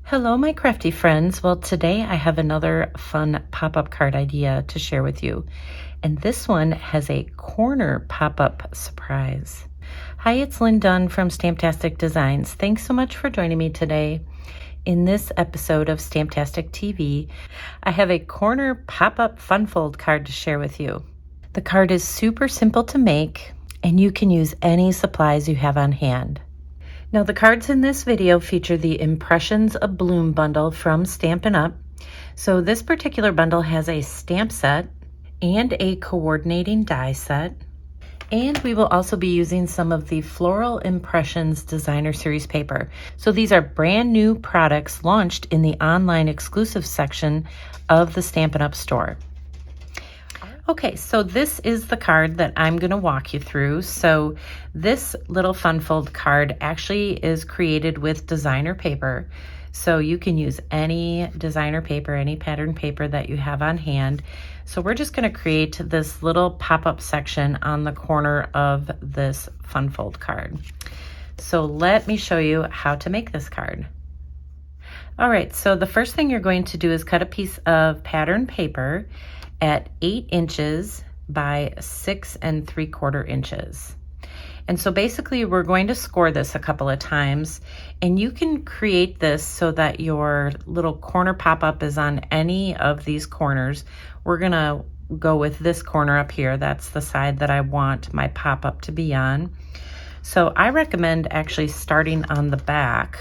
Hello, my crafty friends. Well, today I have another fun pop-up card idea to share with you. And this one has a corner pop-up surprise. Hi, it's Lynn Dunn from Stamptastic Designs. Thanks so much for joining me today. In this episode of Stamptastic TV, I have a corner pop-up fun fold card to share with you. The card is super simple to make, and you can use any supplies you have on hand. Now, the cards in this video feature the Impressions of Bloom bundle from Stampin Up. So this particular bundle has a stamp set and a coordinating die set. And we will also be using some of the Floral Impressions Designer Series paper. So these are brand new products launched in the online exclusive section of the Stampin Up store. Okay, so this is the card that I'm going to walk you through. So this little fun fold card actually is created with designer paper. So you can use any designer paper, any pattern paper that you have on hand. So we're just going to create this little pop-up section on the corner of this fun fold card. So let me show you how to make this card. All right, so the first thing you're going to do is cut a piece of pattern paper at 8 inches by 6 3/4 inches. And so basically we're going to score this a couple of times, and you can create this so that your little corner pop-up is on any of these corners. We're gonna go with this corner up here. That's the side that I want my pop-up to be on. So I recommend actually starting on the back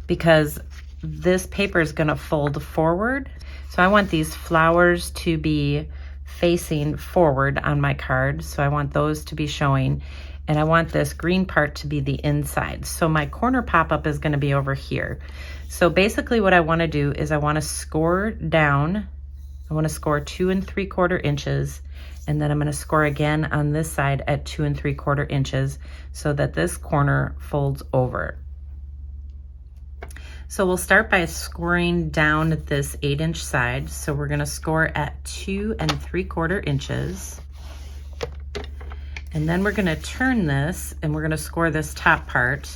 because this paper is gonna fold forward. So I want these flowers to be facing forward on my card. So I want those to be showing, and I want this green part to be the inside. So my corner pop-up is going to be over here. So basically what I want to do is I want to score down. I want to score 2 3/4 inches, and then I'm going to score again on this side at 2 3/4 inches so that this corner folds over. So we'll start by scoring down this 8-inch side. So we're going to score at 2 3/4 inches. And then we're going to turn this and we're going to score this top part.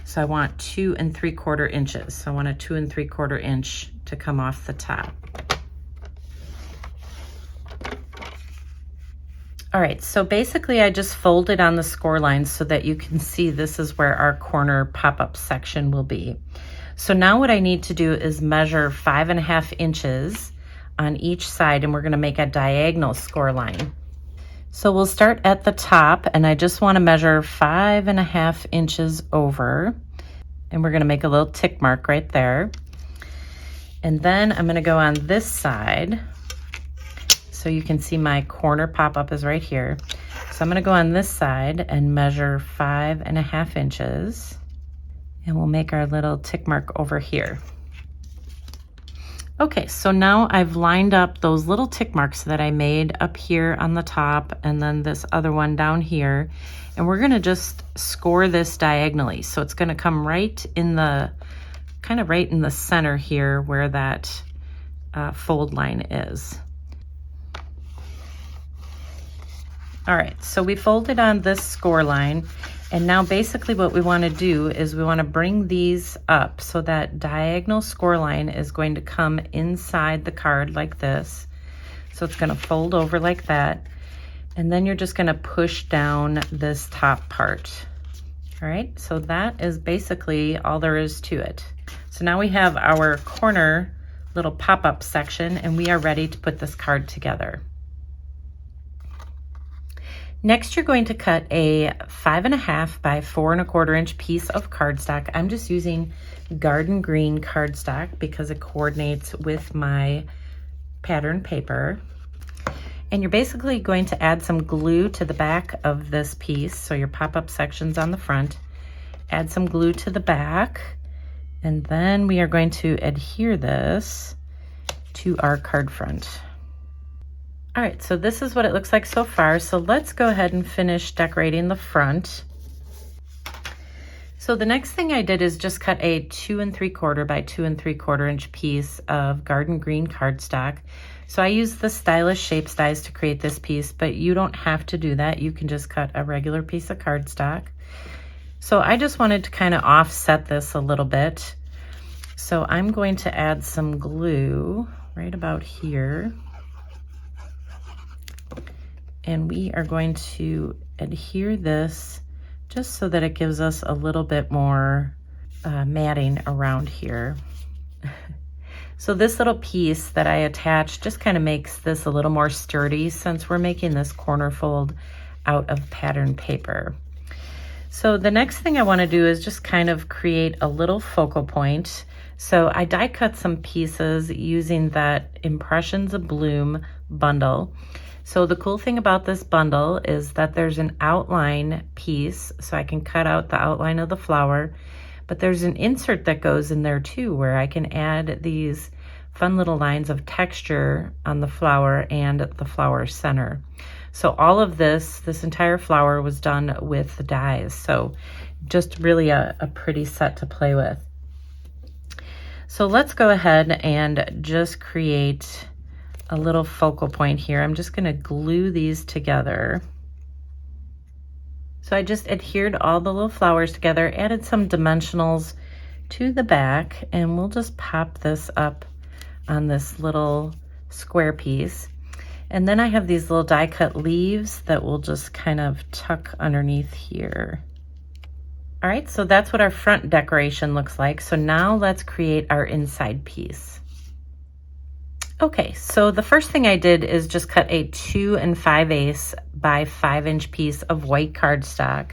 So I want 2 3/4 inches. So I want a 2 3/4 inch to come off the top. All right, so basically I just folded on the score lines so that you can see this is where our corner pop-up section will be. So now what I need to do is measure 5.5 inches on each side, and we're going to make a diagonal score line. So we'll start at the top, and I just want to measure 5.5 inches over, and we're going to make a little tick mark right there. And then I'm going to go on this side, so you can see my corner pop-up is right here. So I'm going to go on this side and measure 5.5 inches. And we'll make our little tick mark over here. Okay, so now I've lined up those little tick marks that I made up here on the top and then this other one down here. And we're gonna just score this diagonally. So it's gonna come right in the, kind of right in the center here where that fold line is. All right, so we folded on this score line. And now basically what we want to do is we want to bring these up so that diagonal score line is going to come inside the card like this. So it's going to fold over like that. And then you're just going to push down this top part. All right, so that is basically all there is to it. So now we have our corner little pop-up section, and we are ready to put this card together. Next, you're going to cut a 5.5 by 4 1/4 inch piece of cardstock. I'm just using garden green cardstock because it coordinates with my pattern paper. And you're basically going to add some glue to the back of this piece. So your pop-up section's on the front. Add some glue to the back. And then we are going to adhere this to our card front. All right, so this is what it looks like so far. So let's go ahead and finish decorating the front. So the next thing I did is just cut a 2 3/4 by 2 3/4 inch piece of garden green cardstock. So I used the Stylish Shapes dies to create this piece, but you don't have to do that. You can just cut a regular piece of cardstock. So I just wanted to kind of offset this a little bit. So I'm going to add some glue right about here. And we are going to adhere this just so that it gives us a little bit more matting around here. So this little piece that I attached just kind of makes this a little more sturdy since we're making this corner fold out of pattern paper. So the next thing I want to do is just kind of create a little focal point. So I die cut some pieces using that Impressions of Bloom bundle. So the cool thing about this bundle is that there's an outline piece, so I can cut out the outline of the flower, but there's an insert that goes in there too, where I can add these fun little lines of texture on the flower and the flower center. So all of this entire flower was done with the dies. So just really a pretty set to play with. So let's go ahead and just create a little focal point here. I'm just going to glue these together. So I just adhered all the little flowers together, added some dimensionals to the back, and we'll just pop this up on this little square piece. And then I have these little die cut leaves that we'll just kind of tuck underneath here. All right, so that's what our front decoration looks like. So now let's create our inside piece. Okay, so the first thing I did is just cut a 2 5/8 by 5-inch piece of white cardstock.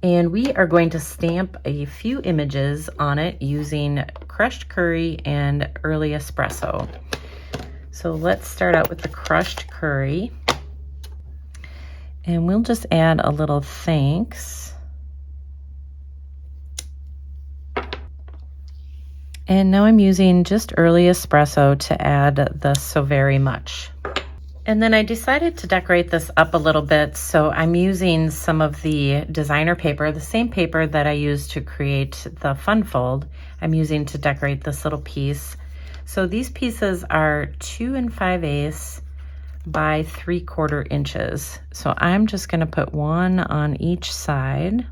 And we are going to stamp a few images on it using crushed curry and early espresso. So let's start out with the crushed curry. And we'll just add a little thanks. And now I'm using just early espresso to add the so very much. And then I decided to decorate this up a little bit, so I'm using some of the designer paper, the same paper that I used to create the fun fold. I'm using to decorate this little piece. So these pieces are 2 5/8 by 3/4 inches. So I'm just going to put one on each side.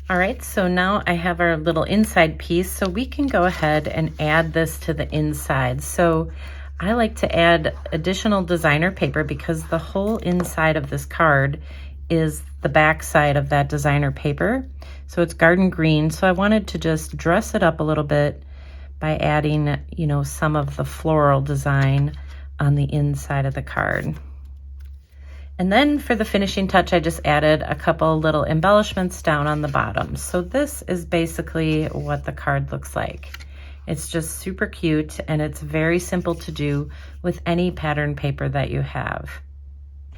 All right, so now I have our little inside piece, so we can go ahead and add this to the inside. So I like to add additional designer paper because the whole inside of this card is the back side of that designer paper. So it's garden green, so I wanted to just dress it up a little bit by adding, you know, some of the floral design on the inside of the card. And then for the finishing touch, I just added a couple little embellishments down on the bottom. So this is basically what the card looks like. It's just super cute, and it's very simple to do with any pattern paper that you have.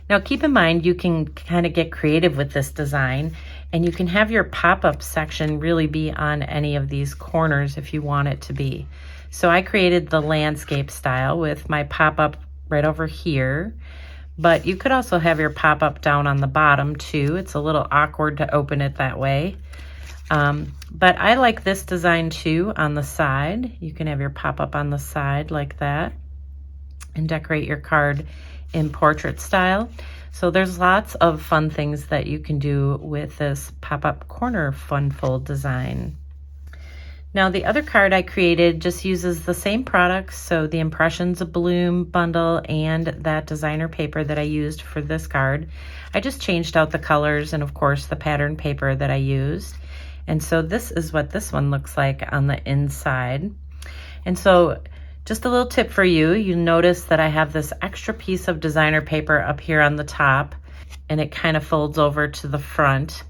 Now keep in mind, you can kind of get creative with this design, and you can have your pop-up section really be on any of these corners if you want it to be. So I created the landscape style with my pop-up right over here. But you could also have your pop-up down on the bottom too. It's a little awkward to open it that way. But I like this design too on the side. You can have your pop-up on the side like that and decorate your card in portrait style. So there's lots of fun things that you can do with this pop-up corner fun fold design. Now the other card I created just uses the same products, so the Impressions of Bloom bundle and that designer paper that I used for this card. I just changed out the colors and of course the pattern paper that I used. And so this is what this one looks like on the inside. And so just a little tip for you, you notice that I have this extra piece of designer paper up here on the top, and it kind of folds over to the front.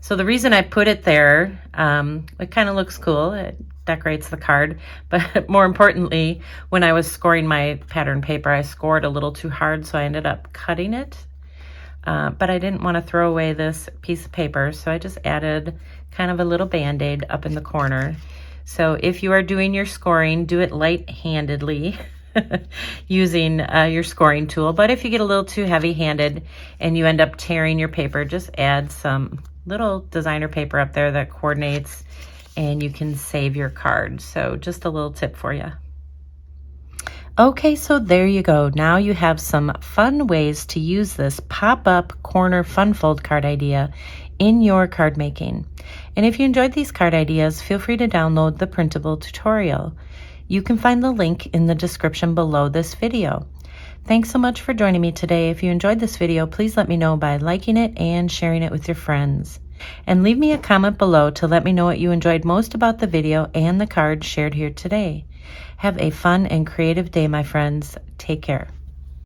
So the reason I put it there, it kind of looks cool. It decorates the card. But more importantly, when I was scoring my pattern paper, I scored a little too hard, so I ended up cutting it. But I didn't want to throw away this piece of paper, so I just added kind of a little Band-Aid up in the corner. So if you are doing your scoring, do it light-handedly using your scoring tool. But if you get a little too heavy-handed and you end up tearing your paper, just add some little designer paper up there that coordinates, and you can save your card. So just a little tip for you. Okay, so there you go. Now you have some fun ways to use this pop-up corner fun fold card idea in your card making. And if you enjoyed these card ideas, feel free to download the printable tutorial. You can find the link in the description below this video. Thanks so much for joining me today. If you enjoyed this video, please let me know by liking it and sharing it with your friends. And leave me a comment below to let me know what you enjoyed most about the video and the cards shared here today. Have a fun and creative day, my friends. Take care.